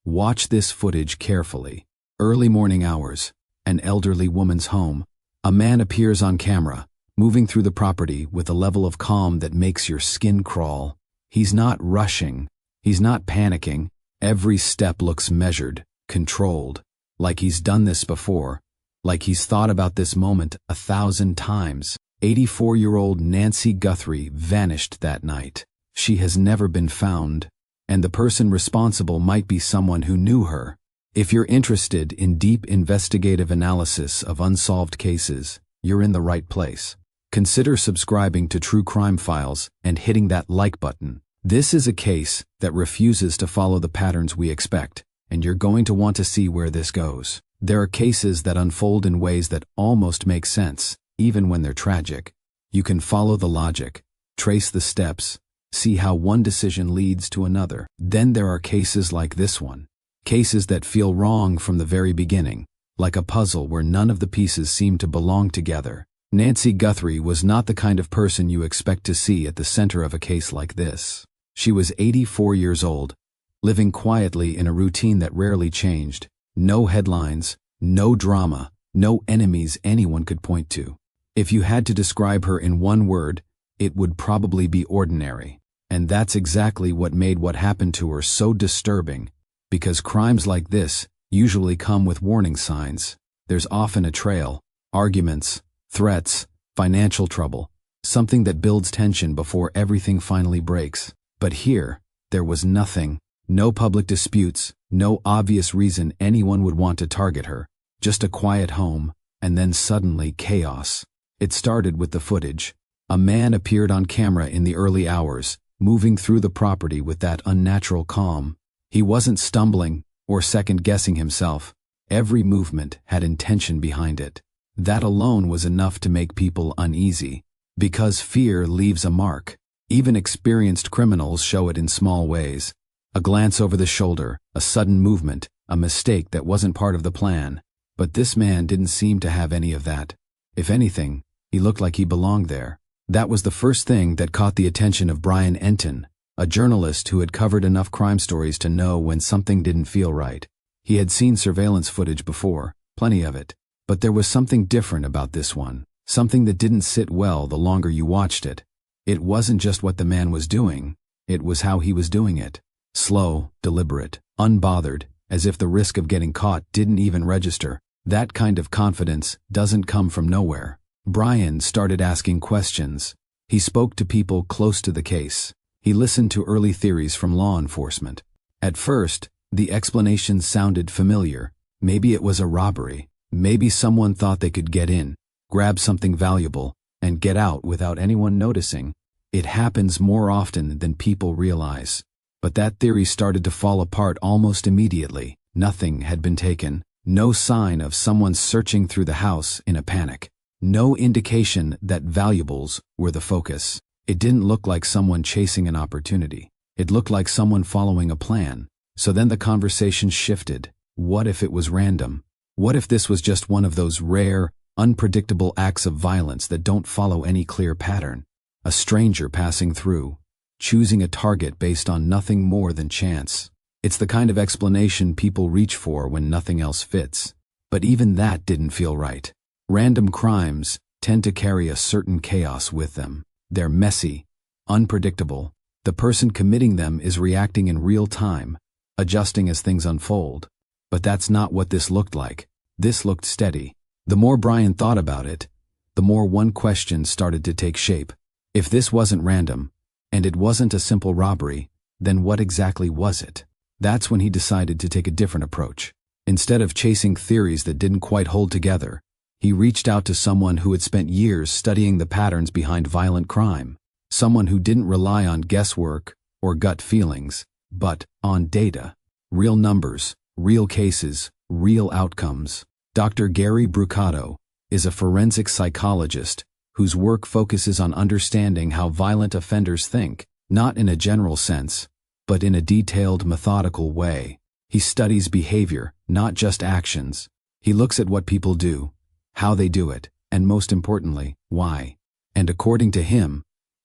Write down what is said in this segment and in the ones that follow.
Watch this footage carefully. Early morning hours, an elderly woman's home. A man appears on camera, moving through the property with a level of calm that makes your skin crawl. He's not rushing. He's not panicking. Every step looks measured, controlled, like he's done this before, like he's thought about this moment 1,000 times. 84-year-old Nancy Guthrie vanished that night. She has never been found, and the person responsible might be someone who knew her. If you're interested in deep investigative analysis of unsolved cases, you're in the right place. Consider subscribing to True Crime Files and hitting that like button. This is a case that refuses to follow the patterns we expect, and you're going to want to see where this goes. There are cases that unfold in ways that almost make sense, even when they're tragic. You can follow the logic, trace the steps, see how one decision leads to another. Then there are cases like this one. Cases that feel wrong from the very beginning, like a puzzle where none of the pieces seem to belong together. Nancy Guthrie was not the kind of person you expect to see at the center of a case like this. She was 84 years old, living quietly in a routine that rarely changed. No headlines, no drama, no enemies anyone could point to. If you had to describe her in one word, it would probably be ordinary. And that's exactly what made what happened to her so disturbing, because crimes like this usually come with warning signs. There's often a trail, arguments, threats, financial trouble, something that builds tension before everything finally breaks. But here, there was nothing, no public disputes, no obvious reason anyone would want to target her, just a quiet home, and then suddenly chaos. It started with the footage. A man appeared on camera in the early hours, moving through the property with that unnatural calm. He wasn't stumbling or second-guessing himself. Every movement had intention behind it. That alone was enough to make people uneasy, because fear leaves a mark. Even experienced criminals show it in small ways. A glance over the shoulder, a sudden movement, a mistake that wasn't part of the plan. But this man didn't seem to have any of that. If anything, he looked like he belonged there. That was the first thing that caught the attention of Brian Entin, a journalist who had covered enough crime stories to know when something didn't feel right. He had seen surveillance footage before, plenty of it. But there was something different about this one, something that didn't sit well the longer you watched it. It wasn't just what the man was doing, it was how he was doing it. Slow, deliberate, unbothered, as if the risk of getting caught didn't even register. That kind of confidence doesn't come from nowhere. Brian started asking questions. He spoke to people close to the case. He listened to early theories from law enforcement. At first, the explanations sounded familiar. Maybe it was a robbery. Maybe someone thought they could get in, grab something valuable, and get out without anyone noticing. It happens more often than people realize. But that theory started to fall apart almost immediately. Nothing had been taken. No sign of someone searching through the house in a panic. No indication that valuables were the focus. It didn't look like someone chasing an opportunity. It looked like someone following a plan. So then the conversation shifted. What if it was random? What if this was just one of those rare, unpredictable acts of violence that don't follow any clear pattern? A stranger passing through, choosing a target based on nothing more than chance. It's the kind of explanation people reach for when nothing else fits. But even that didn't feel right. Random crimes tend to carry a certain chaos with them. They're messy, unpredictable. The person committing them is reacting in real time, adjusting as things unfold. But that's not what this looked like. This looked steady. The more Brian thought about it, the more one question started to take shape. If this wasn't random, and it wasn't a simple robbery, then what exactly was it? That's when he decided to take a different approach. Instead of chasing theories that didn't quite hold together, he reached out to someone who had spent years studying the patterns behind violent crime. Someone who didn't rely on guesswork or gut feelings, but on data. Real numbers, real cases, real outcomes. Dr. Gary Brucato is a forensic psychologist whose work focuses on understanding how violent offenders think, not in a general sense, but in a detailed, methodical way. He studies behavior, not just actions. He looks at what people do, how they do it, and most importantly, why. And according to him,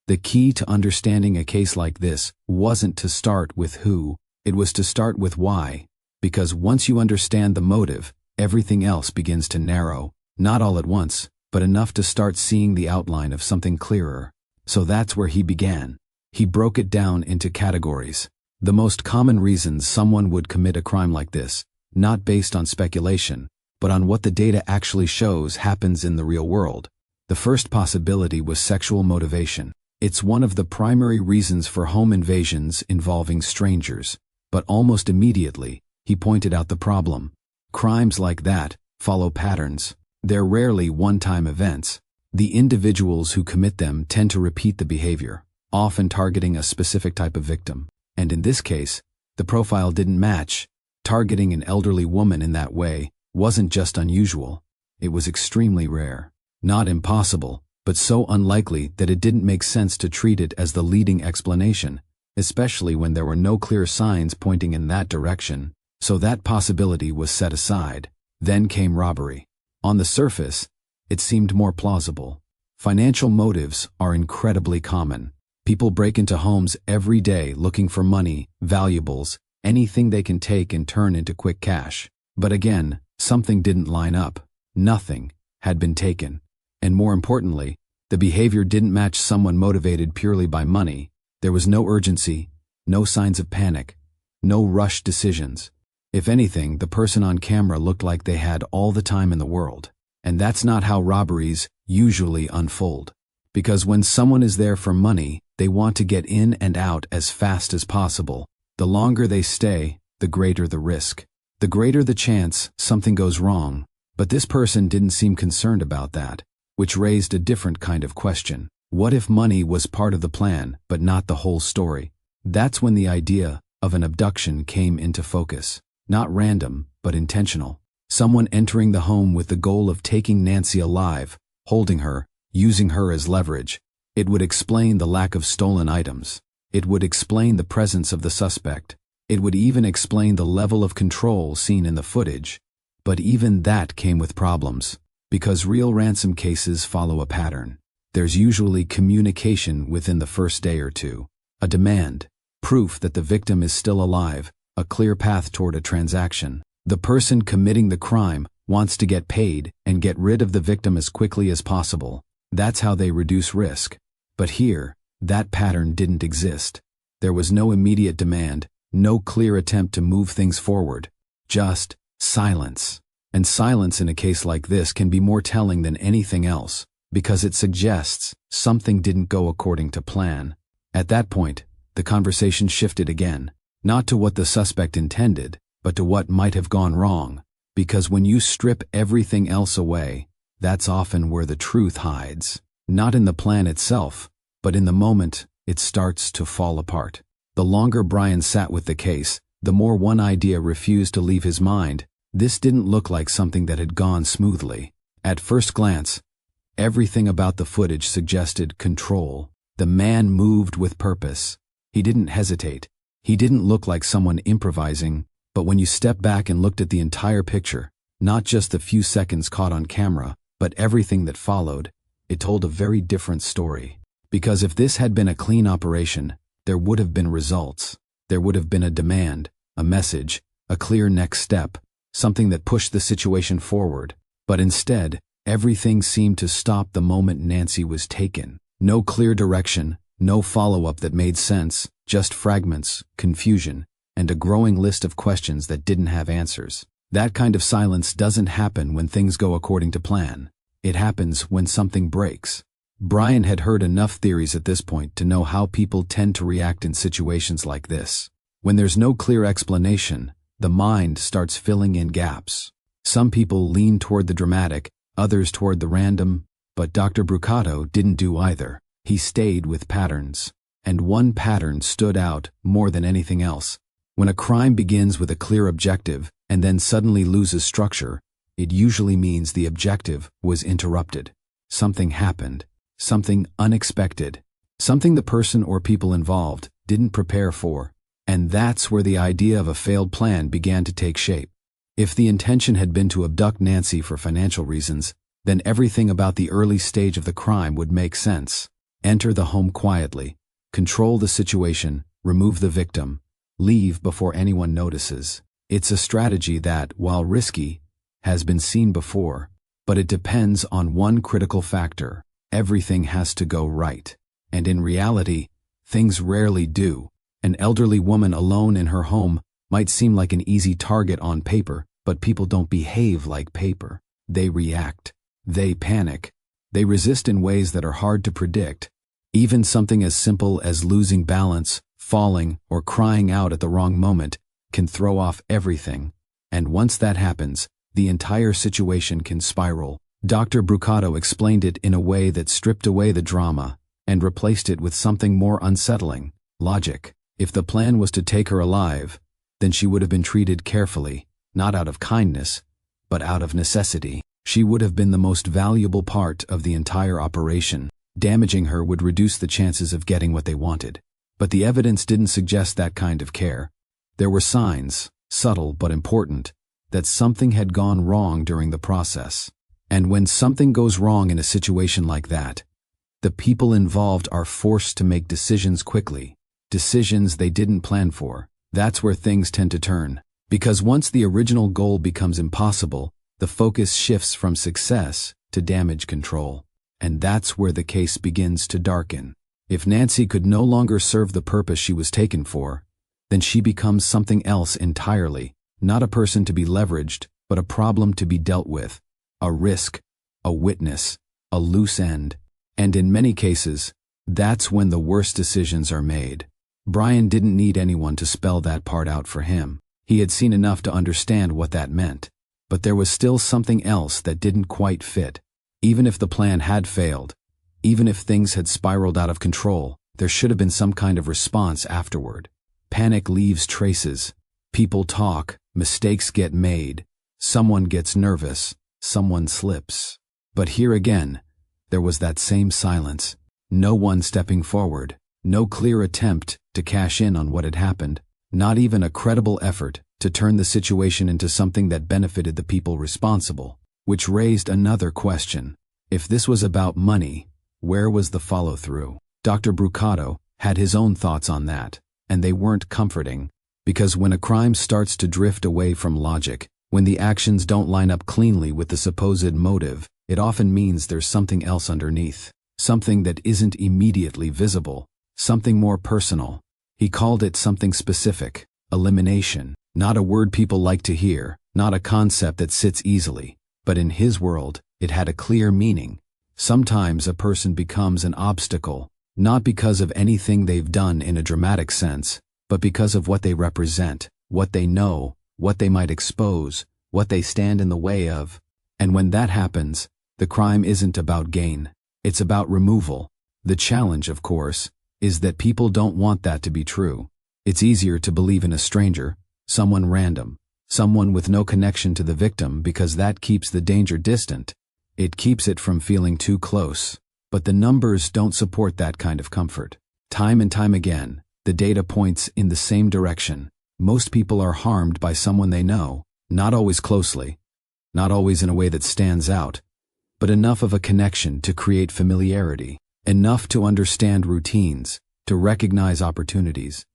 the key to understanding a case like this wasn't to start with who, it was to start with why. Because once you understand the motive, everything else begins to narrow, not all at once, but enough to start seeing the outline of something clearer. So that's where he began. He broke it down into categories. The most common reasons someone would commit a crime like this, not based on speculation, but on what the data actually shows happens in the real world. The first possibility was sexual motivation. It's one of the primary reasons for home invasions involving strangers. But almost immediately, he pointed out the problem. Crimes like that follow patterns. They're rarely one-time events. The individuals who commit them tend to repeat the behavior, often targeting a specific type of victim. And in this case, the profile didn't match. Targeting an elderly woman in that way wasn't just unusual. It was extremely rare. Not impossible, but so unlikely that it didn't make sense to treat it as the leading explanation, especially when there were no clear signs pointing in that direction. So that possibility was set aside. Then came robbery. On the surface, it seemed more plausible. Financial motives are incredibly common. People break into homes every day looking for money, valuables, anything they can take and turn into quick cash. But again, something didn't line up. Nothing had been taken. And more importantly, the behavior didn't match someone motivated purely by money. There was no urgency, no signs of panic, no rushed decisions. If anything, the person on camera looked like they had all the time in the world. And that's not how robberies usually unfold. Because when someone is there for money, they want to get in and out as fast as possible. The longer they stay, the greater the risk. The greater the chance something goes wrong. But this person didn't seem concerned about that, which raised a different kind of question. What if money was part of the plan, but not the whole story? That's when the idea of an abduction came into focus. Not random, but intentional. Someone entering the home with the goal of taking Nancy alive, holding her, using her as leverage. It would explain the lack of stolen items. It would explain the presence of the suspect. It would even explain the level of control seen in the footage. But even that came with problems. Because real ransom cases follow a pattern. There's usually communication within the first day or two. A demand, proof that the victim is still alive, a clear path toward a transaction. The person committing the crime wants to get paid and get rid of the victim as quickly as possible. That's how they reduce risk. But here, that pattern didn't exist. There was no immediate demand, no clear attempt to move things forward. Just silence. And silence in a case like this can be more telling than anything else, because it suggests something didn't go according to plan. At that point, the conversation shifted again, not to what the suspect intended, but to what might have gone wrong. Because when you strip everything else away, that's often where the truth hides. Not in the plan itself, but in the moment it starts to fall apart. The longer Brian sat with the case, the more one idea refused to leave his mind. This didn't look like something that had gone smoothly. At first glance, everything about the footage suggested control. The man moved with purpose. He didn't hesitate. He didn't look like someone improvising. But when you step back and looked at the entire picture, not just the few seconds caught on camera, but everything that followed, it told a very different story. Because if this had been a clean operation, there would have been results. There would have been a demand, a message, a clear next step, something that pushed the situation forward. But instead, everything seemed to stop the moment Nancy was taken. No clear direction, no follow-up that made sense, just fragments, confusion, and a growing list of questions that didn't have answers. That kind of silence doesn't happen when things go according to plan. It happens when something breaks. Brian had heard enough theories at this point to know how people tend to react in situations like this. When there's no clear explanation, the mind starts filling in gaps. Some people lean toward the dramatic, others toward the random, but Dr. Brucato didn't do either. He stayed with patterns. And one pattern stood out more than anything else. When a crime begins with a clear objective and then suddenly loses structure, it usually means the objective was interrupted. Something happened, something unexpected, something the person or people involved didn't prepare for. And that's where the idea of a failed plan began to take shape. If the intention had been to abduct Nancy for financial reasons, then everything about the early stage of the crime would make sense. Enter the home quietly, control the situation, remove the victim, leave before anyone notices. It's a strategy that, while risky, has been seen before, but it depends on one critical factor. Everything has to go right. And in reality, things rarely do. An elderly woman alone in her home might seem like an easy target on paper, but people don't behave like paper. They react. They panic. They resist in ways that are hard to predict. Even something as simple as losing balance, falling, or crying out at the wrong moment can throw off everything. And once that happens, the entire situation can spiral. Dr. Brucato explained it in a way that stripped away the drama and replaced it with something more unsettling: logic. If the plan was to take her alive, then she would have been treated carefully, not out of kindness, but out of necessity. She would have been the most valuable part of the entire operation. Damaging her would reduce the chances of getting what they wanted. But the evidence didn't suggest that kind of care. There were signs, subtle but important, that something had gone wrong during the process. And when something goes wrong in a situation like that, the people involved are forced to make decisions quickly, decisions they didn't plan for. That's where things tend to turn. Because once the original goal becomes impossible, the focus shifts from success to damage control. And that's where the case begins to darken. If Nancy could no longer serve the purpose she was taken for, then she becomes something else entirely. Not a person to be leveraged, but a problem to be dealt with. A risk, a witness, a loose end. And in many cases, that's when the worst decisions are made. Brian didn't need anyone to spell that part out for him. He had seen enough to understand what that meant. But there was still something else that didn't quite fit. Even if the plan had failed, even if things had spiraled out of control, there should have been some kind of response afterward. Panic leaves traces. People talk, mistakes get made, someone gets nervous, someone slips. But here again, there was that same silence. No one stepping forward, no clear attempt to cash in on what had happened, not even a credible effort to turn the situation into something that benefited the people responsible. Which raised another question. If this was about money, where was the follow-through? Dr. Brucato had his own thoughts on that, and they weren't comforting. Because when a crime starts to drift away from logic, when the actions don't line up cleanly with the supposed motive, it often means there's something else underneath. Something that isn't immediately visible. Something more personal. He called it something specific. Elimination. Not a word people like to hear, not a concept that sits easily. But in his world, it had a clear meaning. Sometimes a person becomes an obstacle, not because of anything they've done in a dramatic sense, but because of what they represent, what they know, what they might expose, what they stand in the way of. And when that happens, the crime isn't about gain, it's about removal. The challenge, of course, is that people don't want that to be true. It's easier to believe in a stranger, someone random, someone with no connection to the victim, because that keeps the danger distant. It keeps it from feeling too close. But the numbers don't support that kind of comfort. Time and time again, the data points in the same direction. Most people are harmed by someone they know, not always closely, not always in a way that stands out, but enough of a connection to create familiarity, enough to understand routines, to recognize opportunities,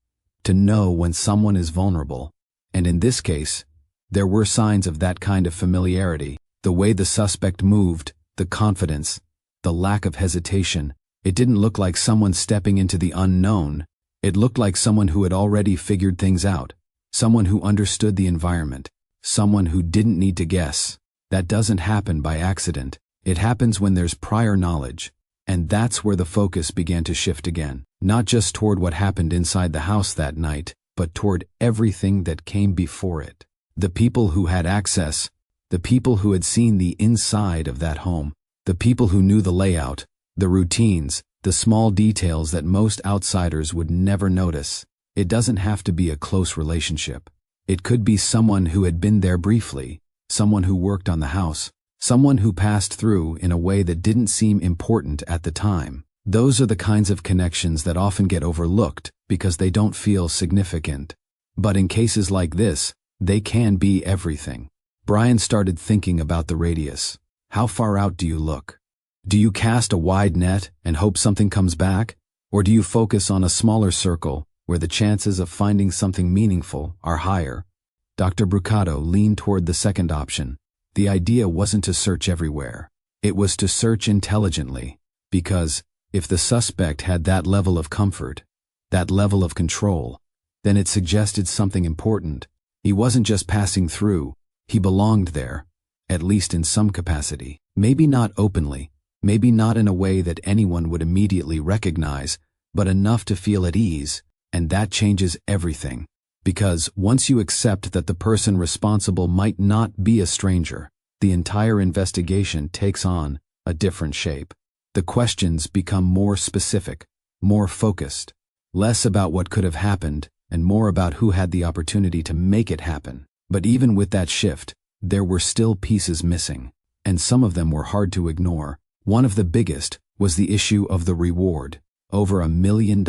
to know when someone is vulnerable. And in this case, there were signs of that kind of familiarity. The way the suspect moved, the confidence, the lack of hesitation. It didn't look like someone stepping into the unknown. It looked like someone who had already figured things out, someone who understood the environment, someone who didn't need to guess. That doesn't happen by accident. It happens when there's prior knowledge. And that's where the focus began to shift again, not just toward what happened inside the house that night, but toward everything that came before it. The people who had access, the people who had seen the inside of that home, the people who knew the layout, the routines, the small details that most outsiders would never notice. It doesn't have to be a close relationship. It could be someone who had been there briefly, someone who worked on the house, someone who passed through in a way that didn't seem important at the time. Those are the kinds of connections that often get overlooked because they don't feel significant. But in cases like this, they can be everything. Brian started thinking about the radius. How far out do you look? Do you cast a wide net and hope something comes back? Or do you focus on a smaller circle where the chances of finding something meaningful are higher? Dr. Brucato leaned toward the second option. The idea wasn't to search everywhere. It was to search intelligently, because if the suspect had that level of comfort, that level of control, then it suggested something important. He wasn't just passing through, he belonged there, at least in some capacity. Maybe not openly, maybe not in a way that anyone would immediately recognize, but enough to feel at ease, and that changes everything. Because once you accept that the person responsible might not be a stranger, the entire investigation takes on a different shape. The questions become more specific, more focused, less about what could have happened and more about who had the opportunity to make it happen. But even with that shift, there were still pieces missing, and some of them were hard to ignore. One of the biggest was the issue of the reward. Over $1 million.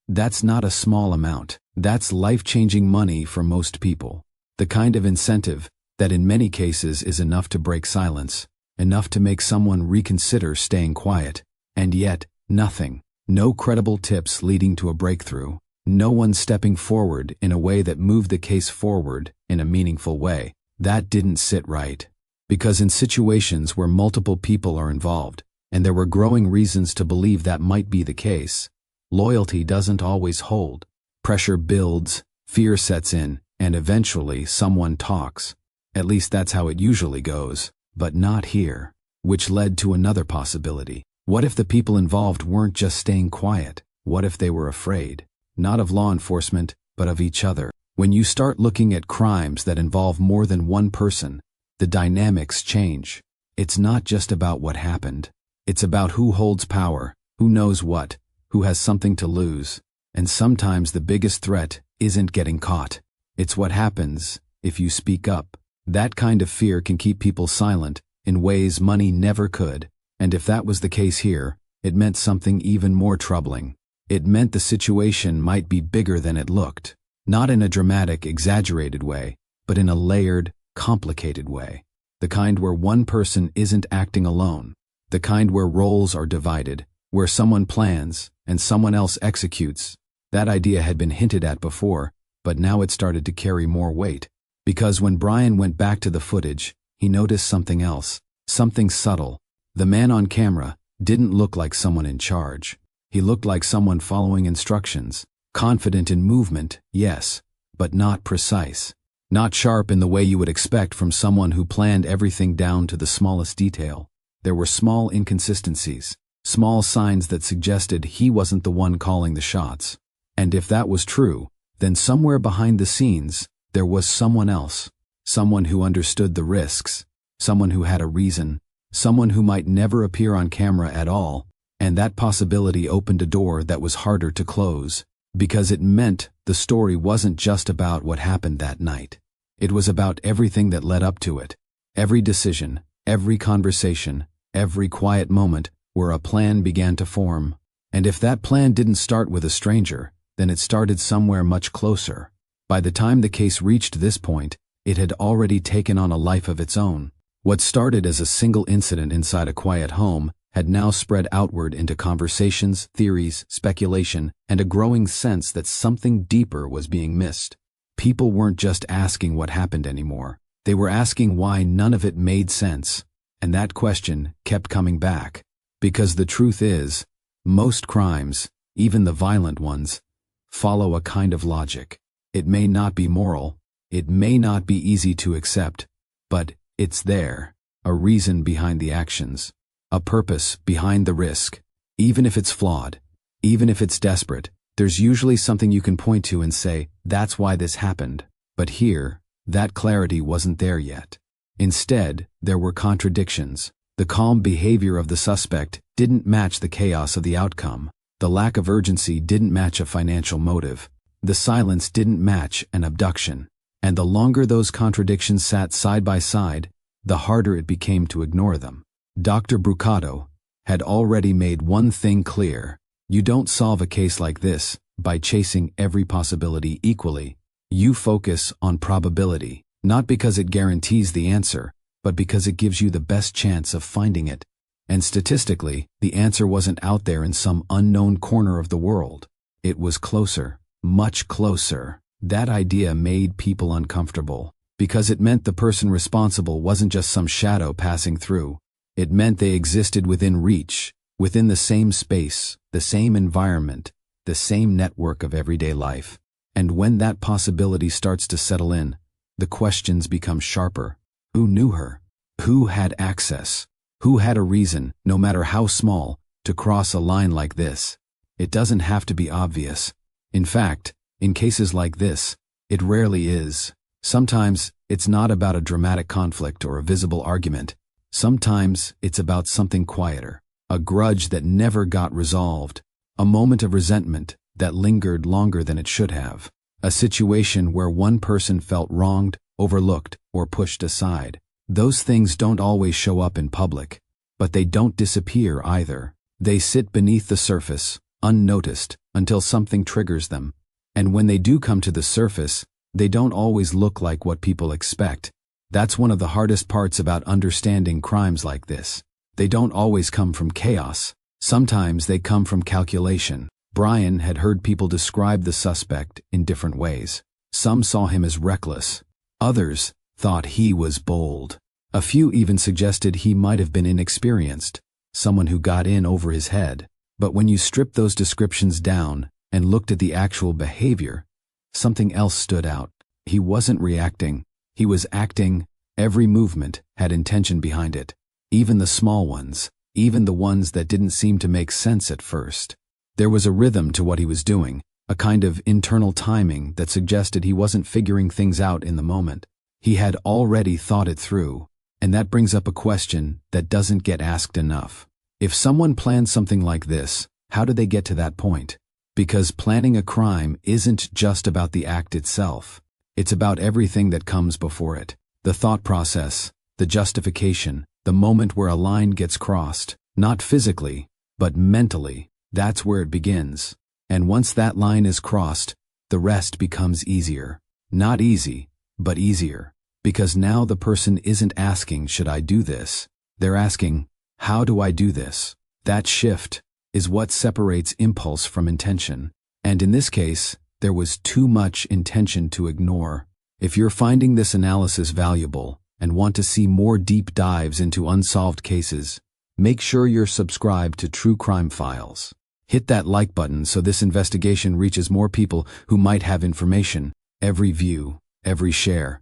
That's not a small amount. That's life-changing money for most people. The kind of incentive that in many cases is enough to break silence, enough to make someone reconsider staying quiet. And yet, nothing. No credible tips leading to a breakthrough. No one stepping forward in a way that moved the case forward in a meaningful way. That didn't sit right. Because in situations where multiple people are involved, and there were growing reasons to believe that might be the case, loyalty doesn't always hold. Pressure builds, fear sets in, and eventually someone talks. At least that's how it usually goes, but not here. Which led to another possibility. What if the people involved weren't just staying quiet? What if they were afraid? Not of law enforcement, but of each other. When you start looking at crimes that involve more than one person, the dynamics change. It's not just about what happened. It's about who holds power, who knows what, who has something to lose. And sometimes the biggest threat isn't getting caught. It's what happens if you speak up. That kind of fear can keep people silent in ways money never could. And if that was the case here, it meant something even more troubling. It meant the situation might be bigger than it looked. Not in a dramatic, exaggerated way, but in a layered, complicated way. The kind where one person isn't acting alone. The kind where roles are divided, where someone plans and someone else executes. That idea had been hinted at before, but now it started to carry more weight. Because when Brian went back to the footage, he noticed something else, something subtle. The man on camera didn't look like someone in charge. He looked like someone following instructions. Confident in movement, yes, but not precise. Not sharp in the way you would expect from someone who planned everything down to the smallest detail. There were small inconsistencies, small signs that suggested he wasn't the one calling the shots. And if that was true, then somewhere behind the scenes, there was someone else. Someone who understood the risks. Someone who had a reason. Someone who might never appear on camera at all. And that possibility opened a door that was harder to close. Because it meant the story wasn't just about what happened that night. It was about everything that led up to it. Every decision, every conversation, every quiet moment where a plan began to form. And if that plan didn't start with a stranger, then it started somewhere much closer. By the time the case reached this point, it had already taken on a life of its own. What started as a single incident inside a quiet home had now spread outward into conversations, theories, speculation, and a growing sense that something deeper was being missed. People weren't just asking what happened anymore. They were asking why none of it made sense. And that question kept coming back. Because the truth is, most crimes, even the violent ones, follow a kind of logic. It may not be moral, it may not be easy to accept, but it's there, a reason behind the actions. A purpose behind the risk. Even if it's flawed, even if it's desperate, there's usually something you can point to and say, that's why this happened. But here, that clarity wasn't there yet. Instead, there were contradictions. The calm behavior of the suspect didn't match the chaos of the outcome. The lack of urgency didn't match a financial motive. The silence didn't match an abduction. And the longer those contradictions sat side by side, the harder it became to ignore them. Dr. Brucato had already made one thing clear. You don't solve a case like this by chasing every possibility equally. You focus on probability, not because it guarantees the answer, but because it gives you the best chance of finding it. And statistically, the answer wasn't out there in some unknown corner of the world. It was closer, much closer. That idea made people uncomfortable, because it meant the person responsible wasn't just some shadow passing through. It meant they existed within reach, within the same space, the same environment, the same network of everyday life. And when that possibility starts to settle in, the questions become sharper. Who knew her? Who had access? Who had a reason, no matter how small, to cross a line like this? It doesn't have to be obvious. In fact, in cases like this, it rarely is. Sometimes, it's not about a dramatic conflict or a visible argument. Sometimes, it's about something quieter. A grudge that never got resolved. A moment of resentment that lingered longer than it should have. A situation where one person felt wronged, overlooked, or pushed aside. Those things don't always show up in public, but they don't disappear either. They sit beneath the surface, unnoticed, until something triggers them. And when they do come to the surface, they don't always look like what people expect. That's one of the hardest parts about understanding crimes like this. They don't always come from chaos. Sometimes they come from calculation. Brian had heard people describe the suspect in different ways. Some saw him as reckless. Others thought he was bold. A few even suggested he might have been inexperienced, someone who got in over his head. But when you stripped those descriptions down and looked at the actual behavior, something else stood out. He wasn't reacting. He was acting. Every movement had intention behind it. Even the small ones. Even the ones that didn't seem to make sense at first. There was a rhythm to what he was doing, a kind of internal timing that suggested he wasn't figuring things out in the moment. He had already thought it through, and that brings up a question that doesn't get asked enough. If someone plans something like this, how do they get to that point? Because planning a crime isn't just about the act itself. It's about everything that comes before it. The thought process, the justification, the moment where a line gets crossed, not physically, but mentally. That's where it begins. And once that line is crossed, the rest becomes easier. Not easy, but easier. Because now the person isn't asking, should I do this? They're asking, how do I do this? That shift is what separates impulse from intention. And in this case, there was too much intention to ignore. If you're finding this analysis valuable and want to see more deep dives into unsolved cases, make sure you're subscribed to True Crime Files. Hit that like button so this investigation reaches more people who might have information. Every view, every share,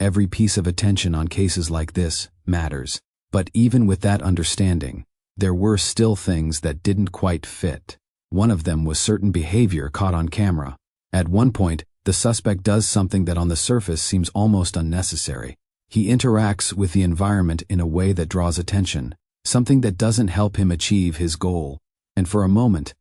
every piece of attention on cases like this matters. But even with that understanding, there were still things that didn't quite fit. One of them was certain behavior caught on camera. At one point, the suspect does something that on the surface seems almost unnecessary. He interacts with the environment in a way that draws attention, something that doesn't help him achieve his goal. And for a moment,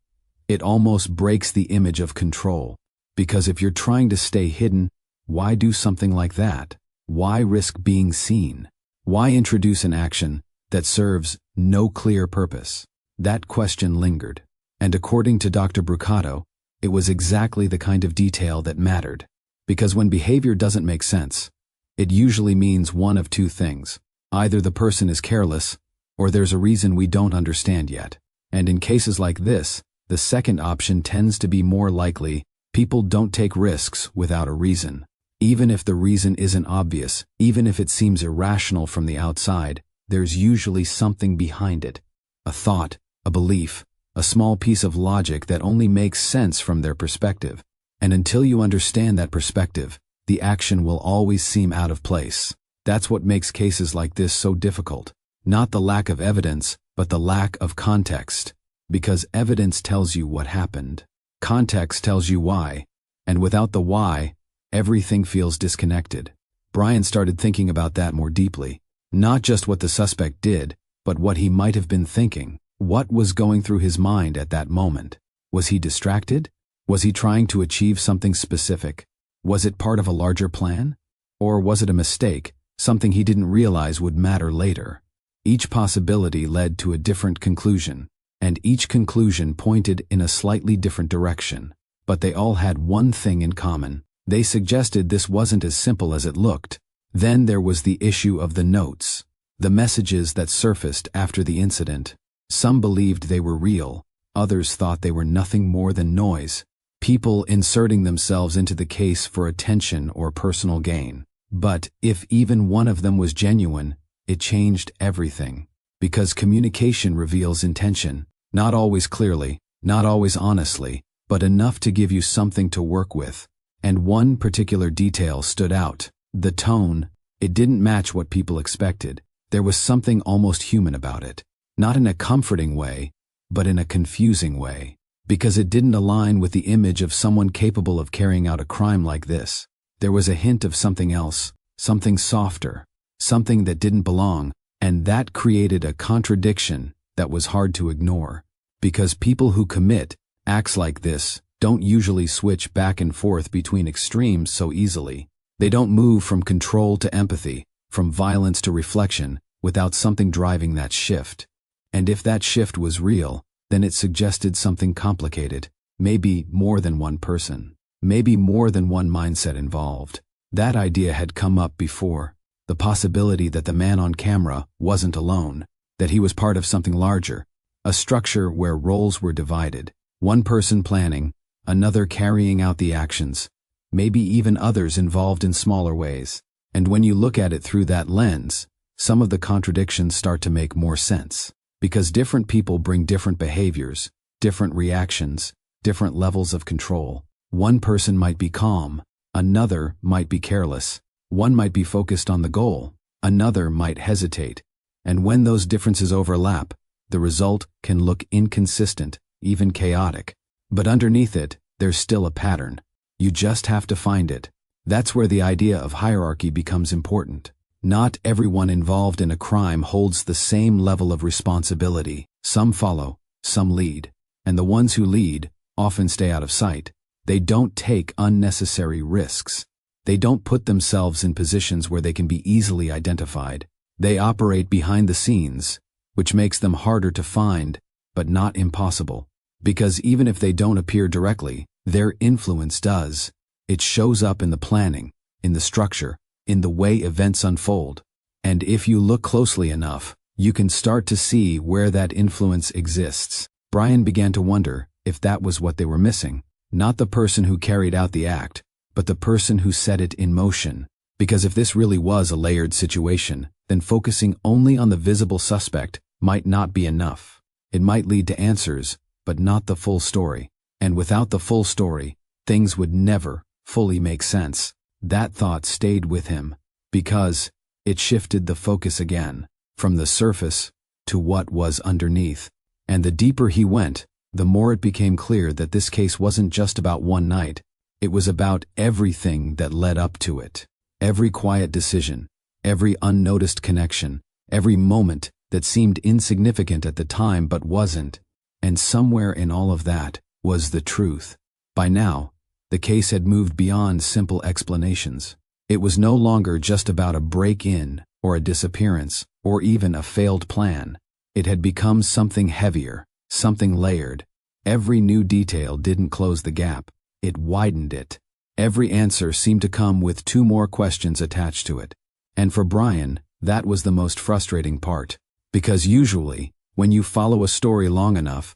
it almost breaks the image of control. Because if you're trying to stay hidden, why do something like that? Why risk being seen? Why introduce an action that serves no clear purpose? That question lingered. And according to Dr. Brucato, it was exactly the kind of detail that mattered. Because when behavior doesn't make sense, it usually means one of two things. Either the person is careless, or there's a reason we don't understand yet. And in cases like this, the second option tends to be more likely. People don't take risks without a reason. Even if the reason isn't obvious, even if it seems irrational from the outside, there's usually something behind it. A thought, a belief, a small piece of logic that only makes sense from their perspective. And until you understand that perspective, the action will always seem out of place. That's what makes cases like this so difficult. Not the lack of evidence, but the lack of context. Because evidence tells you what happened. Context tells you why. And without the why, everything feels disconnected. Brian started thinking about that more deeply. Not just what the suspect did, but what he might have been thinking. What was going through his mind at that moment? Was he distracted? Was he trying to achieve something specific? Was it part of a larger plan? Or was it a mistake, something he didn't realize would matter later? Each possibility led to a different conclusion, and each conclusion pointed in a slightly different direction. But they all had one thing in common. They suggested this wasn't as simple as it looked. Then there was the issue of the notes, the messages that surfaced after the incident. Some believed they were real, others thought they were nothing more than noise. People inserting themselves into the case for attention or personal gain. But if even one of them was genuine, it changed everything. Because communication reveals intention, not always clearly, not always honestly, but enough to give you something to work with. And one particular detail stood out. The tone. It didn't match what people expected. There was something almost human about it. Not in a comforting way, but in a confusing way. Because it didn't align with the image of someone capable of carrying out a crime like this. There was a hint of something else, something softer, something that didn't belong, and that created a contradiction that was hard to ignore. Because people who commit acts like this don't usually switch back and forth between extremes so easily. They don't move from control to empathy, from violence to reflection, without something driving that shift. And if that shift was real, then it suggested something complicated, maybe more than one person, maybe more than one mindset involved. That idea had come up before, the possibility that the man on camera wasn't alone, that he was part of something larger, a structure where roles were divided, one person planning, another carrying out the actions, maybe even others involved in smaller ways. And when you look at it through that lens, some of the contradictions start to make more sense. Because different people bring different behaviors, different reactions, different levels of control. One person might be calm, another might be careless. One might be focused on the goal, another might hesitate. And when those differences overlap, the result can look inconsistent, even chaotic. But underneath it, there's still a pattern. You just have to find it. That's where the idea of hierarchy becomes important. Not everyone involved in a crime holds the same level of responsibility. Some follow, some lead. And the ones who lead often stay out of sight. They don't take unnecessary risks. They don't put themselves in positions where they can be easily identified. They operate behind the scenes, which makes them harder to find, but not impossible. Because even if they don't appear directly, their influence does. It shows up in the planning, in the structure, in the way events unfold. And if you look closely enough, you can start to see where that influence exists. Brian began to wonder if that was what they were missing. Not the person who carried out the act, but the person who set it in motion. Because if this really was a layered situation, then focusing only on the visible suspect might not be enough. It might lead to answers, but not the full story. And without the full story, things would never fully make sense. That thought stayed with him, because it shifted the focus again, from the surface to what was underneath. And the deeper he went, the more it became clear that this case wasn't just about one night. It was about everything that led up to it. Every quiet decision, every unnoticed connection, every moment that seemed insignificant at the time but wasn't. And somewhere in all of that was the truth. By now, the case had moved beyond simple explanations. It was no longer just about a break-in, or a disappearance, or even a failed plan. It had become something heavier, something layered. Every new detail didn't close the gap, it widened it. Every answer seemed to come with two more questions attached to it. And for Brian, that was the most frustrating part. Because usually, when you follow a story long enough,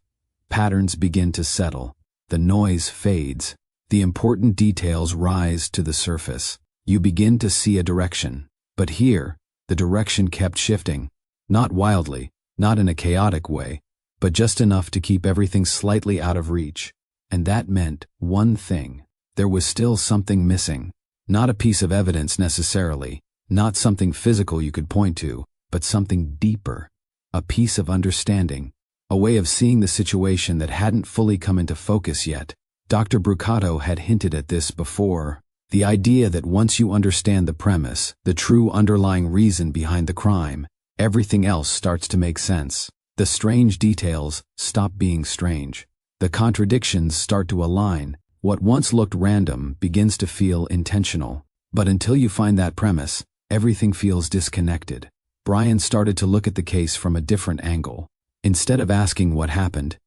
patterns begin to settle. The noise fades. The important details rise to the surface. You begin to see a direction. But here, the direction kept shifting. Not wildly, not in a chaotic way, but just enough to keep everything slightly out of reach. And that meant one thing. There was still something missing. Not a piece of evidence necessarily, not something physical you could point to, but something deeper. A piece of understanding. A way of seeing the situation that hadn't fully come into focus yet. Dr. Brucato had hinted at this before. The idea that once you understand the premise, the true underlying reason behind the crime, everything else starts to make sense. The strange details stop being strange. The contradictions start to align. What once looked random begins to feel intentional. But until you find that premise, everything feels disconnected. Brian started to look at the case from a different angle. Instead of asking what happened,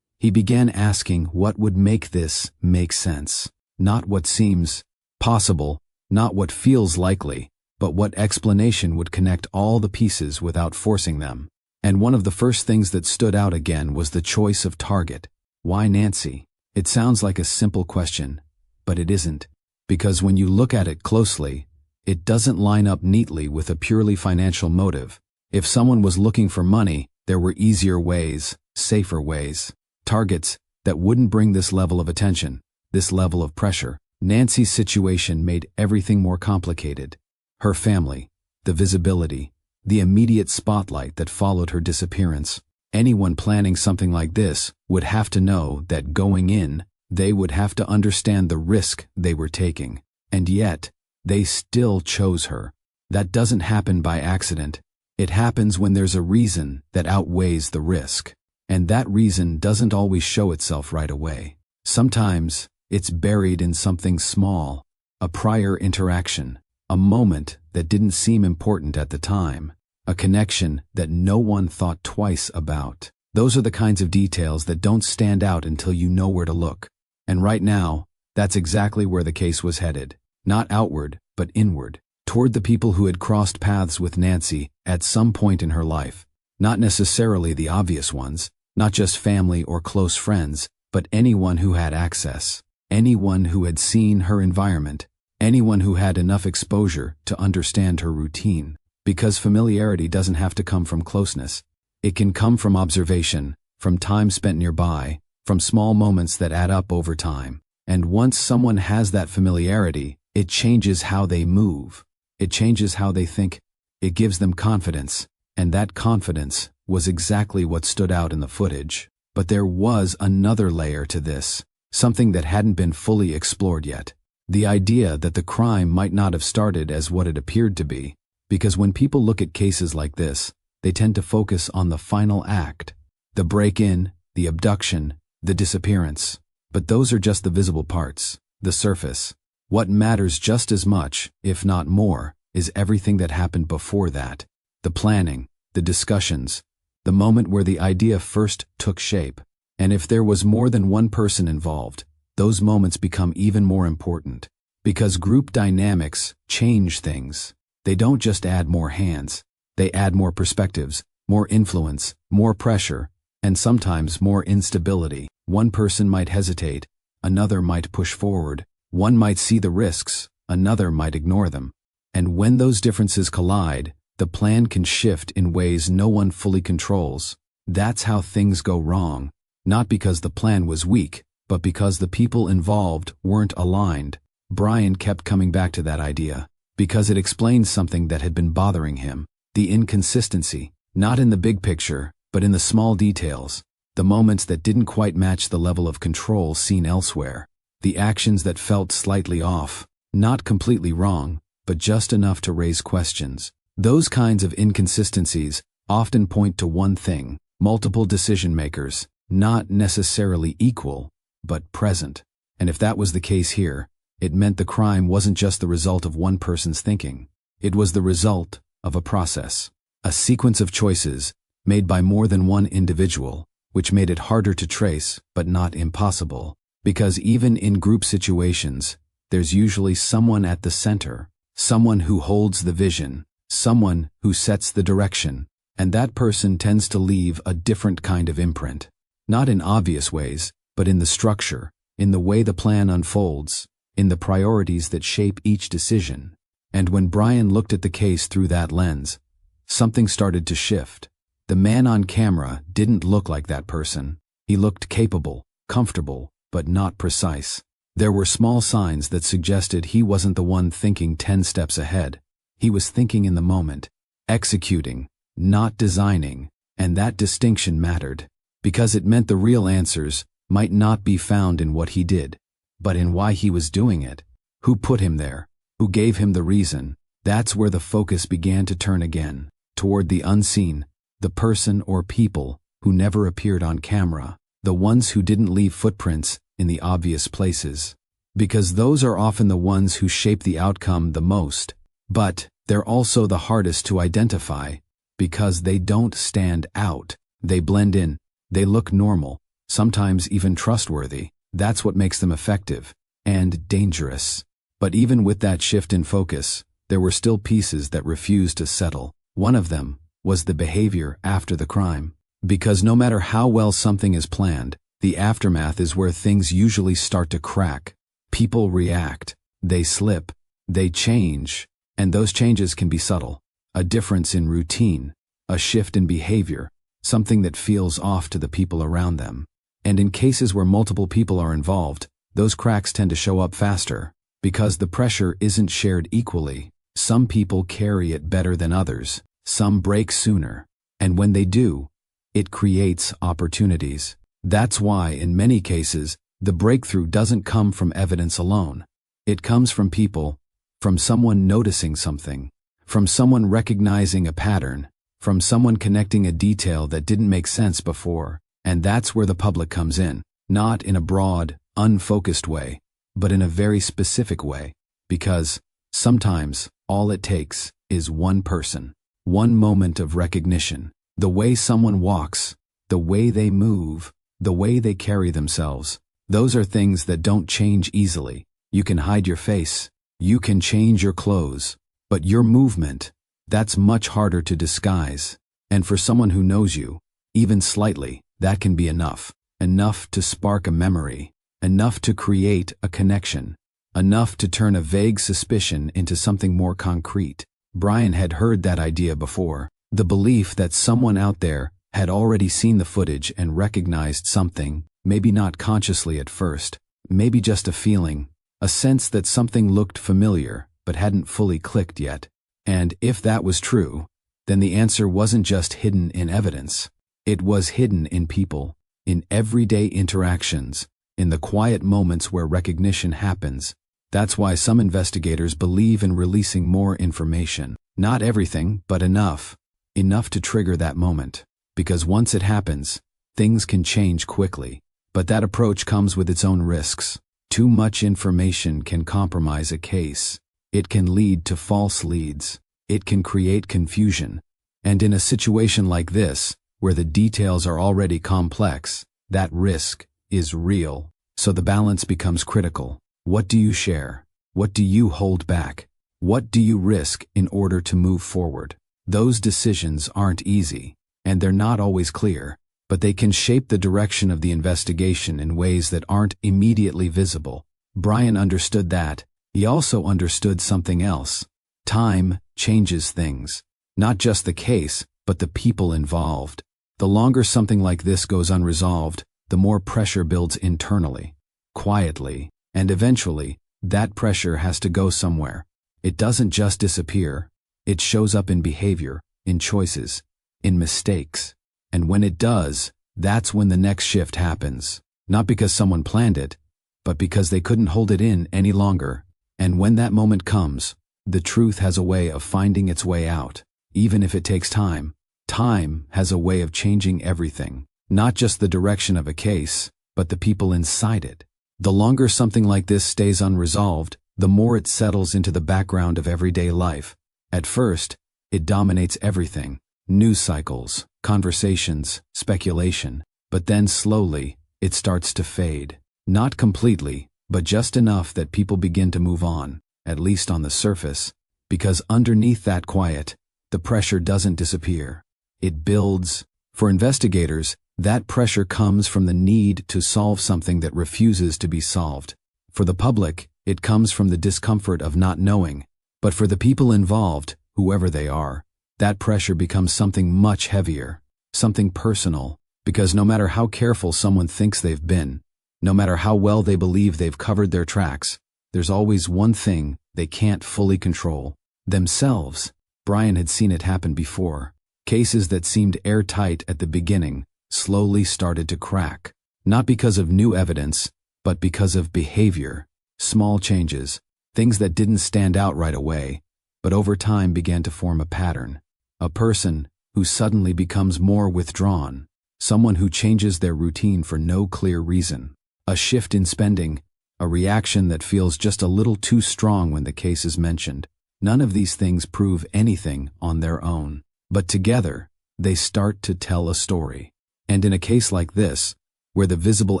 he began asking what would make this make sense. Not what seems possible, not what feels likely, but what explanation would connect all the pieces without forcing them. And one of the first things that stood out again was the choice of target. Why Nancy? It sounds like a simple question, but it isn't. Because when you look at it closely, it doesn't line up neatly with a purely financial motive. If someone was looking for money, there were easier ways, safer ways, targets that wouldn't bring this level of attention, this level of pressure. Nancy's situation made everything more complicated. Her family, the visibility, the immediate spotlight that followed her disappearance. Anyone planning something like this would have to know that going in, they would have to understand the risk they were taking. And yet, they still chose her. That doesn't happen by accident. It happens when there's a reason that outweighs the risk. And that reason doesn't always show itself right away. Sometimes, it's buried in something small, a prior interaction, a moment that didn't seem important at the time, a connection that no one thought twice about. Those are the kinds of details that don't stand out until you know where to look. And right now, that's exactly where the case was headed. Not outward, but inward, toward the people who had crossed paths with Nancy at some point in her life. Not necessarily the obvious ones, not just family or close friends, but anyone who had access. Anyone who had seen her environment, anyone who had enough exposure to understand her routine. Because familiarity doesn't have to come from closeness. It can come from observation, from time spent nearby, from small moments that add up over time. And once someone has that familiarity, it changes how they move. It changes how they think. It gives them confidence. And that confidence was exactly what stood out in the footage. But there was another layer to this. Something that hadn't been fully explored yet. The idea that the crime might not have started as what it appeared to be. Because when people look at cases like this, they tend to focus on the final act. The break-in, the abduction, the disappearance. But those are just the visible parts, the surface. What matters just as much, if not more, is everything that happened before that. The planning, the discussions, the moment where the idea first took shape. And if there was more than one person involved, those moments become even more important. Because group dynamics change things. They don't just add more hands. They add more perspectives, more influence, more pressure, and sometimes more instability. One person might hesitate, another might push forward. One might see the risks, another might ignore them. And when those differences collide, the plan can shift in ways no one fully controls. That's how things go wrong. Not because the plan was weak, but because the people involved weren't aligned. Brian kept coming back to that idea, because it explained something that had been bothering him. The inconsistency, not in the big picture, but in the small details. The moments that didn't quite match the level of control seen elsewhere. The actions that felt slightly off, not completely wrong, but just enough to raise questions. Those kinds of inconsistencies often point to one thing: multiple decision makers. Not necessarily equal, but present. And if that was the case here, it meant the crime wasn't just the result of one person's thinking. It was the result of a process, a sequence of choices made by more than one individual, which made it harder to trace, but not impossible. Because even in group situations, there's usually someone at the center, someone who holds the vision, someone who sets the direction, and that person tends to leave a different kind of imprint. Not in obvious ways, but in the structure, in the way the plan unfolds, in the priorities that shape each decision. And when Brian looked at the case through that lens, something started to shift. The man on camera didn't look like that person. He looked capable, comfortable, but not precise. There were small signs that suggested he wasn't the one thinking 10 steps ahead. He was thinking in the moment, executing, not designing, and that distinction mattered. Because it meant the real answers might not be found in what he did, but in why he was doing it. Who put him there? Who gave him the reason? That's where the focus began to turn again, toward the unseen, the person or people who never appeared on camera, the ones who didn't leave footprints in the obvious places. Because those are often the ones who shape the outcome the most, but they're also the hardest to identify, because they don't stand out. They blend in. They look normal, sometimes even trustworthy. That's what makes them effective and dangerous. But even with that shift in focus, there were still pieces that refused to settle. One of them was the behavior after the crime. Because no matter how well something is planned, The aftermath is where things usually start to crack. People react, they slip, they change, and those changes can be subtle. A difference in routine, a shift in behavior, something that feels off to the people around them. And in cases where multiple people are involved, those cracks tend to show up faster. Because the pressure isn't shared equally, some people carry it better than others, some break sooner. And when they do, it creates opportunities. That's why, in many cases, the breakthrough doesn't come from evidence alone. It comes from people, from someone noticing something, from someone recognizing a pattern, from someone connecting a detail that didn't make sense before. And that's where the public comes in, not in a broad, unfocused way, but in a very specific way. Because sometimes all it takes is one person, one moment of recognition. The way someone walks, the way they move, the way they carry themselves. Those are things that don't change easily. You can hide your face, you can change your clothes, but your movement, that's much harder to disguise. And for someone who knows you, even slightly, that can be enough. Enough to spark a memory, enough to create a connection, enough to turn a vague suspicion into something more concrete. Brian had heard that idea before. The belief that someone out there had already seen the footage and recognized something, maybe not consciously at first, maybe just a feeling, a sense that something looked familiar but hadn't fully clicked yet. And if that was true, then the answer wasn't just hidden in evidence. It was hidden in people, in everyday interactions, in the quiet moments where recognition happens. That's why some investigators believe in releasing more information. Not everything, but enough. Enough to trigger that moment. Because once it happens, things can change quickly. But that approach comes with its own risks. Too much information can compromise a case. It can lead to false leads. It can create confusion. And in a situation like this, where the details are already complex, that risk is real. So the balance becomes critical. What do you share? What do you hold back? What do you risk in order to move forward? Those decisions aren't easy, and they're not always clear, but they can shape the direction of the investigation in ways that aren't immediately visible. Brian understood that. He also understood something else. Time changes things. Not just the case, but the people involved. The longer something like this goes unresolved, the more pressure builds internally, quietly, and eventually, that pressure has to go somewhere. It doesn't just disappear. It shows up in behavior, in choices, in mistakes. And when it does, that's when the next shift happens. Not because someone planned it, but because they couldn't hold it in any longer. And when that moment comes, the truth has a way of finding its way out. Even if it takes time, time has a way of changing everything. Not just the direction of a case, but the people inside it. The longer something like this stays unresolved, the more it settles into the background of everyday life. At first, it dominates everything. News cycles, conversations, speculation. But then slowly, it starts to fade. Not completely, but just enough that people begin to move on, at least on the surface. Because underneath that quiet, the pressure doesn't disappear. It builds. For investigators, that pressure comes from the need to solve something that refuses to be solved. For the public, it comes from the discomfort of not knowing. But for the people involved, whoever they are, that pressure becomes something much heavier, something personal, because no matter how careful someone thinks they've been, no matter how well they believe they've covered their tracks, there's always one thing they can't fully control: themselves. Brian had seen it happen before. Cases that seemed airtight at the beginning slowly started to crack, not because of new evidence, but because of behavior, small changes, things that didn't stand out right away, but over time began to form a pattern. A person who suddenly becomes more withdrawn, someone who changes their routine for no clear reason, a shift in spending, a reaction that feels just a little too strong when the case is mentioned. None of these things prove anything on their own, but together, they start to tell a story. And in a case like this, where the visible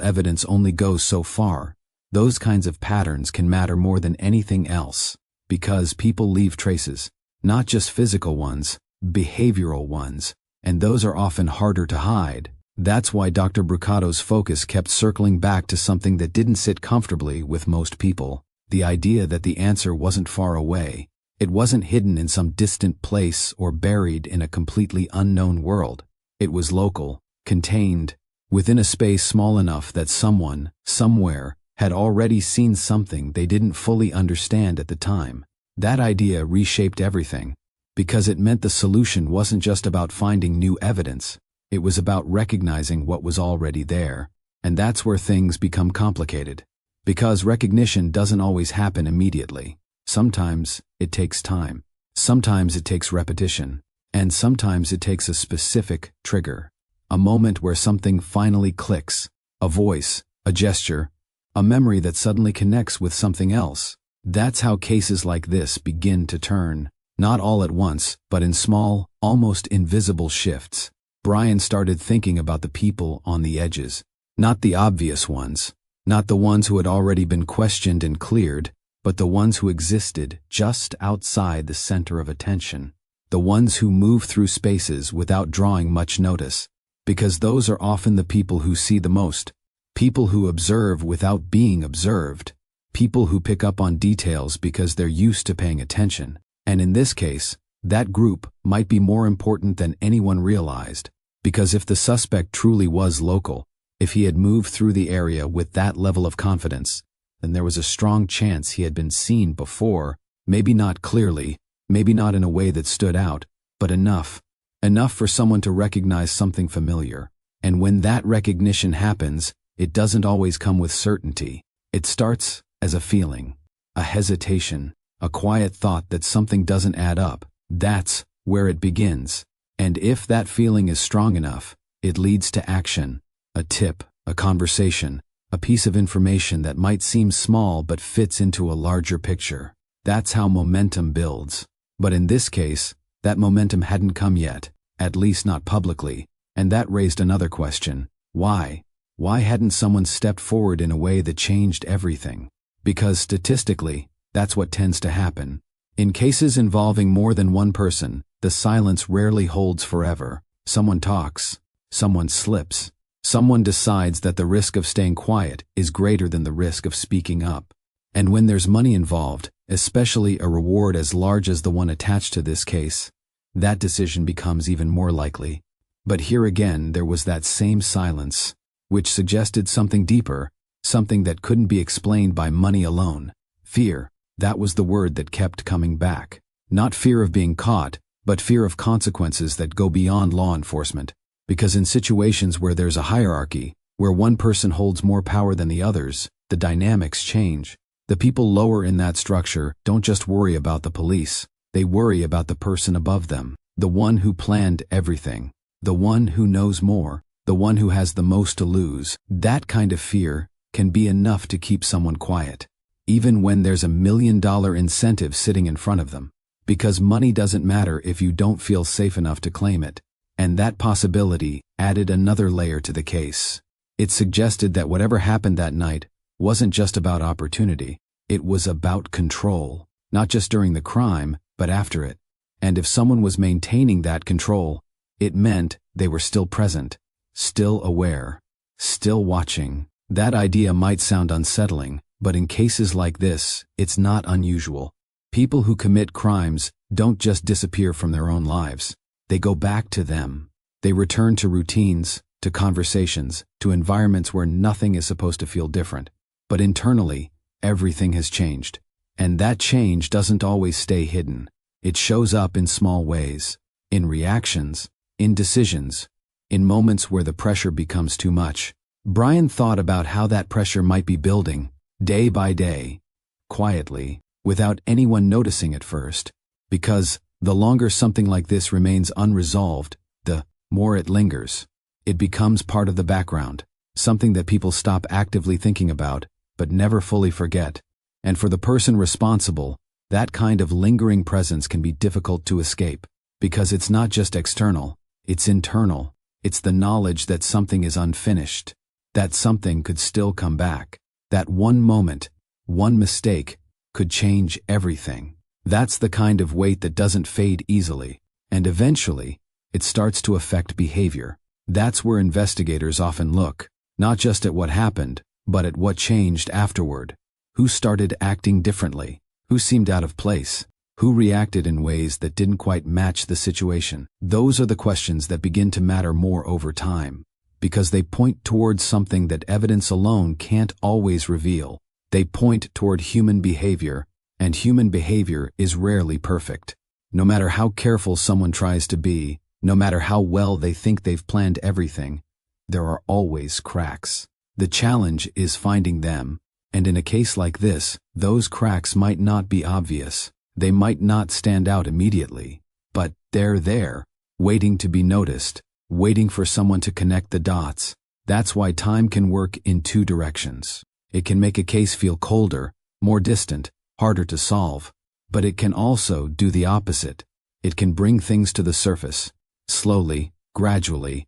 evidence only goes so far, those kinds of patterns can matter more than anything else, because people leave traces, not just physical ones, behavioral ones, and those are often harder to hide. That's why Dr. Brucato's focus kept circling back to something that didn't sit comfortably with most people. The idea that the answer wasn't far away. It wasn't hidden in some distant place or buried in a completely unknown world. It was local, contained, within a space small enough that someone, somewhere, had already seen something they didn't fully understand at the time. That idea reshaped everything, because it meant the solution wasn't just about finding new evidence. It was about recognizing what was already there. And that's where things become complicated. Because recognition doesn't always happen immediately. Sometimes it takes time. Sometimes it takes repetition. And sometimes it takes a specific trigger. A moment where something finally clicks. A voice, a gesture, a memory that suddenly connects with something else. That's how cases like this begin to turn. Not all at once, but in small, almost invisible shifts. Brian started thinking about the people on the edges. Not the obvious ones. Not the ones who had already been questioned and cleared, but the ones who existed just outside the center of attention. The ones who move through spaces without drawing much notice. Because those are often the people who see the most. People who observe without being observed. People who pick up on details because they're used to paying attention. And in this case, that group might be more important than anyone realized. Because if the suspect truly was local, if he had moved through the area with that level of confidence, then there was a strong chance he had been seen before, maybe not clearly, maybe not in a way that stood out, but enough for someone to recognize something familiar. And when that recognition happens, it doesn't always come with certainty. It starts as a feeling, a hesitation, a quiet thought that something doesn't add up. That's where it begins. And if that feeling is strong enough, it leads to action, a tip, a conversation, a piece of information that might seem small but fits into a larger picture. That's how momentum builds. But in this case, that momentum hadn't come yet, at least not publicly, and that raised another question. Why? Why hadn't someone stepped forward in a way that changed everything? Because statistically, that's what tends to happen. In cases involving more than one person, the silence rarely holds forever. Someone talks. Someone slips. Someone decides that the risk of staying quiet is greater than the risk of speaking up. And when there's money involved, especially a reward as large as the one attached to this case, that decision becomes even more likely. But here again, there was that same silence, which suggested something deeper, something that couldn't be explained by money alone. Fear. That was the word that kept coming back. Not fear of being caught, but fear of consequences that go beyond law enforcement. Because in situations where there's a hierarchy, where one person holds more power than the others, the dynamics change. The people lower in that structure don't just worry about the police, they worry about the person above them, the one who planned everything, the one who knows more, the one who has the most to lose. That kind of fear can be enough to keep someone quiet, even when there's $1 million incentive sitting in front of them. Because money doesn't matter if you don't feel safe enough to claim it. And that possibility added another layer to the case. It suggested that whatever happened that night wasn't just about opportunity. It was about control, not just during the crime, but after it. And if someone was maintaining that control, it meant they were still present, still aware, still watching. That idea might sound unsettling, but in cases like this, it's not unusual. People who commit crimes don't just disappear from their own lives. They go back to them. They return to routines, to conversations, to environments where nothing is supposed to feel different. But internally, everything has changed. And that change doesn't always stay hidden. It shows up in small ways, in reactions, in decisions, in moments where the pressure becomes too much. Brian thought about how that pressure might be building, day by day, quietly, without anyone noticing at first. Because the longer something like this remains unresolved, the more it lingers. It becomes part of the background, something that people stop actively thinking about, but never fully forget. And for the person responsible, that kind of lingering presence can be difficult to escape, because it's not just external, it's internal. It's the knowledge that something is unfinished, that something could still come back, that one moment, one mistake, could change everything. That's the kind of weight that doesn't fade easily, and eventually, it starts to affect behavior. That's where investigators often look, not just at what happened, but at what changed afterward. Who started acting differently? Who seemed out of place? Who reacted in ways that didn't quite match the situation? Those are the questions that begin to matter more over time, because they point towards something that evidence alone can't always reveal. They point toward human behavior, and human behavior is rarely perfect. No matter how careful someone tries to be, no matter how well they think they've planned everything, there are always cracks. The challenge is finding them, and in a case like this, those cracks might not be obvious. They might not stand out immediately, but they're there, waiting to be noticed, waiting for someone to connect the dots. That's why time can work in two directions. It can make a case feel colder, more distant, harder to solve, but it can also do the opposite. It can bring things to the surface, slowly, gradually,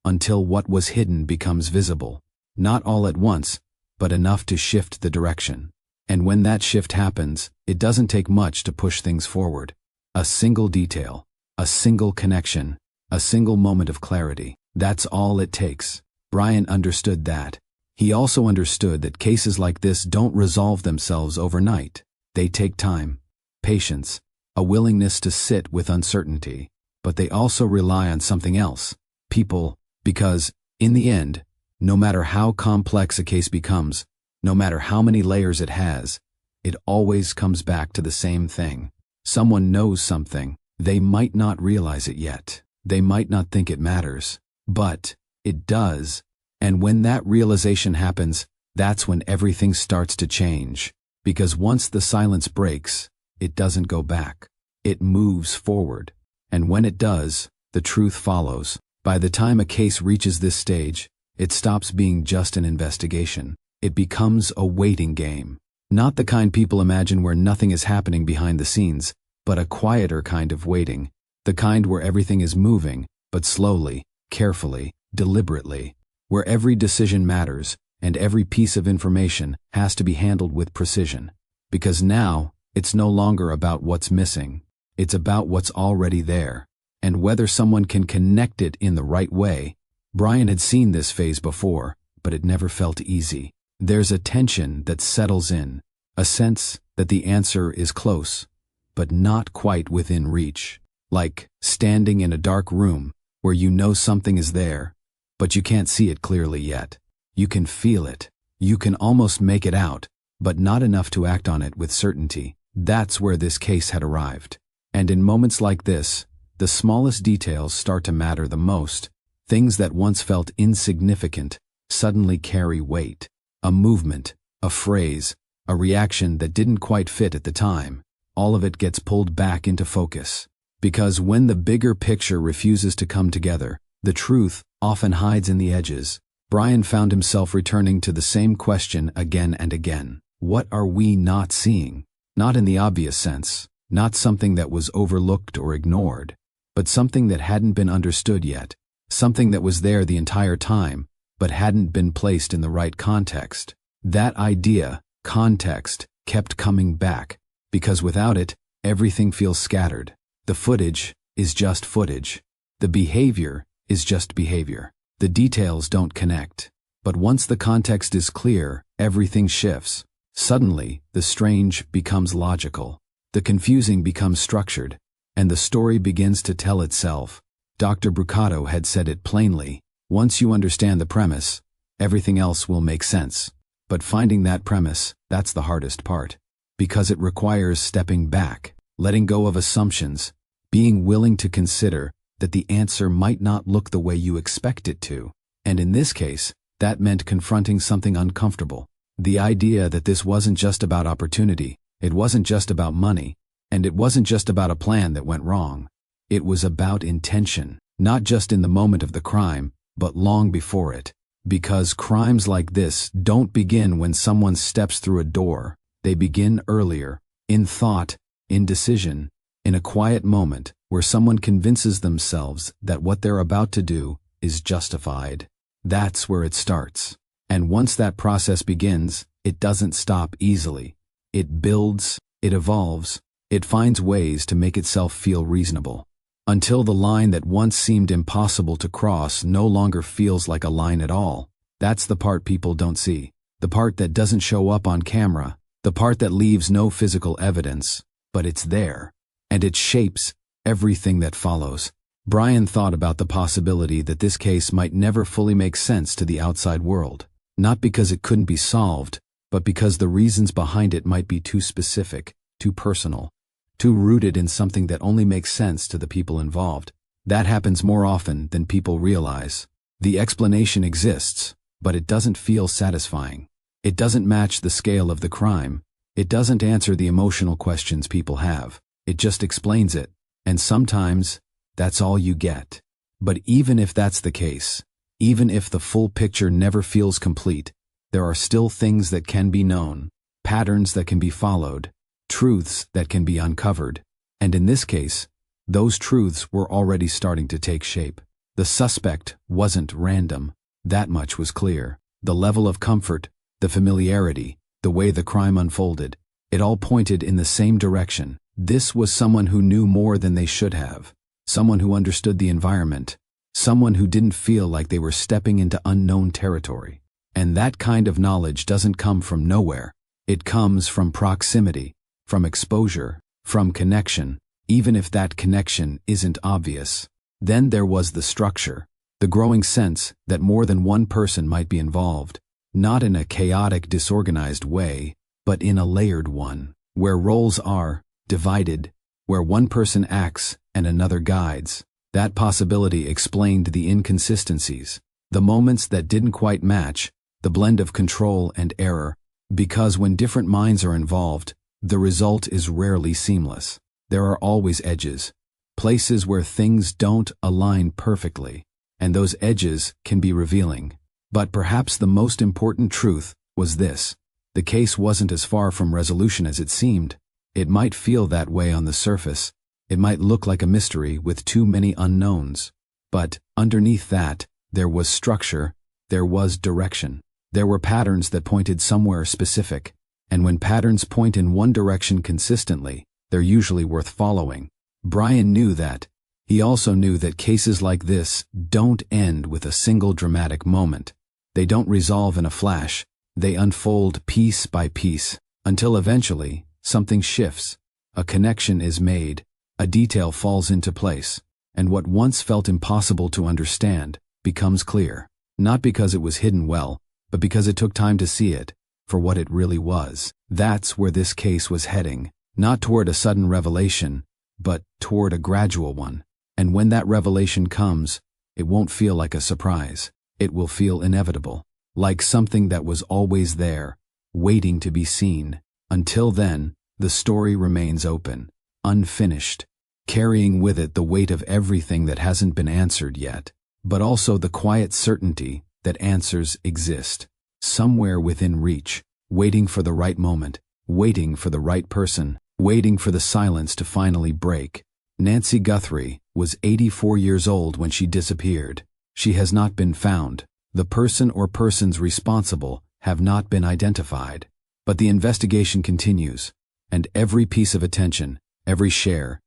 until what was hidden becomes visible. Not all at once, but enough to shift the direction. And when that shift happens, it doesn't take much to push things forward. A single detail, a single connection, a single moment of clarity. That's all it takes. Brian understood that. He also understood that cases like this don't resolve themselves overnight. They take time, patience, a willingness to sit with uncertainty, but they also rely on something else, people, because, in the end, no matter how complex a case becomes, no matter how many layers it has, it always comes back to the same thing. Someone knows something. They might not realize it yet. They might not think it matters, but it does. And when that realization happens, that's when everything starts to change. Because once the silence breaks, it doesn't go back. It moves forward. And when it does, the truth follows. By the time a case reaches this stage, it stops being just an investigation. It becomes a waiting game. Not the kind people imagine where nothing is happening behind the scenes, but a quieter kind of waiting. The kind where everything is moving, but slowly, carefully, deliberately. Where every decision matters, and every piece of information has to be handled with precision. Because now, it's no longer about what's missing. It's about what's already there. And whether someone can connect it in the right way. Brian had seen this phase before, but it never felt easy. There's a tension that settles in, a sense that the answer is close, but not quite within reach. Like standing in a dark room where you know something is there, but you can't see it clearly yet. You can feel it. You can almost make it out, but not enough to act on it with certainty. That's where this case had arrived. And in moments like this, the smallest details start to matter the most. Things that once felt insignificant suddenly carry weight. A movement, a phrase, a reaction that didn't quite fit at the time. All of it gets pulled back into focus. Because when the bigger picture refuses to come together, the truth often hides in the edges. Brian found himself returning to the same question again and again. What are we not seeing? Not in the obvious sense, not something that was overlooked or ignored, but something that hadn't been understood yet, something that was there the entire time, but hadn't been placed in the right context. That idea, context, kept coming back, because without it, everything feels scattered. The footage is just footage. The behavior is just behavior. The details don't connect. But once the context is clear, everything shifts. Suddenly, the strange becomes logical. The confusing becomes structured, and the story begins to tell itself. Dr. Brucato had said it plainly. Once you understand the premise, everything else will make sense. But finding that premise, that's the hardest part. Because it requires stepping back, letting go of assumptions, being willing to consider that the answer might not look the way you expect it to. And in this case, that meant confronting something uncomfortable. The idea that this wasn't just about opportunity, it wasn't just about money, and it wasn't just about a plan that went wrong. It was about intention, not just in the moment of the crime, but long before it. Because crimes like this don't begin when someone steps through a door. They begin earlier, in thought, in decision, in a quiet moment where someone convinces themselves that what they're about to do is justified. That's where it starts. And once that process begins, it doesn't stop easily. It builds, it evolves, it finds ways to make itself feel reasonable. until the line that once seemed impossible to cross no longer feels like a line at all. That's the part people don't see, the part that doesn't show up on camera, the part that leaves no physical evidence, but it's there, and it shapes everything that follows. Brian thought about the possibility that this case might never fully make sense to the outside world, not because it couldn't be solved, but because the reasons behind it might be too specific, too personal, too rooted in something that only makes sense to the people involved. That happens more often than people realize. The explanation exists, but it doesn't feel satisfying. It doesn't match the scale of the crime. It doesn't answer the emotional questions people have. It just explains it, and sometimes that's all you get. But even if that's the case, even if the full picture never feels complete, there are still things that can be known, patterns that can be followed, truths that can be uncovered. And in this case, those truths were already starting to take shape. The suspect wasn't random. That much was clear. The level of comfort, the familiarity, the way the crime unfolded, it all pointed in the same direction. This was someone who knew more than they should have. Someone who understood the environment. Someone who didn't feel like they were stepping into unknown territory. And that kind of knowledge doesn't come from nowhere. It comes from proximity, from exposure, from connection, even if that connection isn't obvious. Then there was the structure, the growing sense that more than one person might be involved, not in a chaotic, disorganized way, but in a layered one, where roles are divided, where one person acts and another guides. That possibility explained the inconsistencies, the moments that didn't quite match, the blend of control and error, because when different minds are involved, the result is rarely seamless. There are always edges, places where things don't align perfectly, and those edges can be revealing. But perhaps the most important truth was this: the case wasn't as far from resolution as it seemed. It might feel that way on the surface. It might look like a mystery with too many unknowns. But underneath that, there was structure, there was direction. There were patterns that pointed somewhere specific. And when patterns point in one direction consistently, they're usually worth following. Brian knew that. He also knew that cases like this don't end with a single dramatic moment. They don't resolve in a flash. They unfold piece by piece, until eventually, something shifts. A connection is made. A detail falls into place. And what once felt impossible to understand becomes clear. Not because it was hidden well, but because it took time to see it for what it really was. That's where this case was heading. Not toward a sudden revelation, but toward a gradual one. And when that revelation comes, it won't feel like a surprise. It will feel inevitable, like something that was always there, waiting to be seen. Until then, the story remains open, unfinished, carrying with it the weight of everything that hasn't been answered yet, but also the quiet certainty that answers exist, somewhere within reach, waiting for the right moment, waiting for the right person, waiting for the silence to finally break. Nancy Guthrie was 84 years old when she disappeared. She has not been found. The person or persons responsible have not been identified. But the investigation continues, and every piece of attention, every share,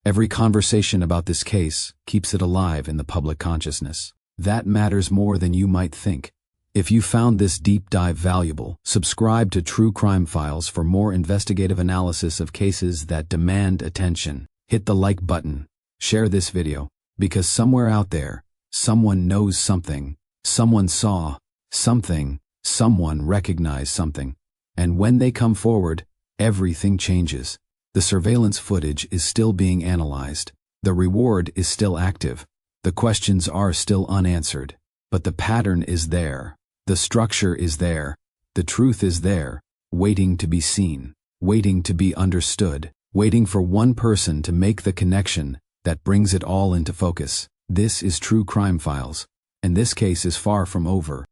every conversation about this case keeps it alive in the public consciousness. That matters more than you might think. If you found this deep dive valuable, subscribe to True Crime Files for more investigative analysis of cases that demand attention. Hit the like button. Share this video, because somewhere out there, someone knows something, someone saw something, someone recognized something. And when they come forward, everything changes. The surveillance footage is still being analyzed. The reward is still active. The questions are still unanswered. But the pattern is there. The structure is there. The truth is there, waiting to be seen, waiting to be understood, waiting for one person to make the connection that brings it all into focus. This is True Crime Files, and this case is far from over.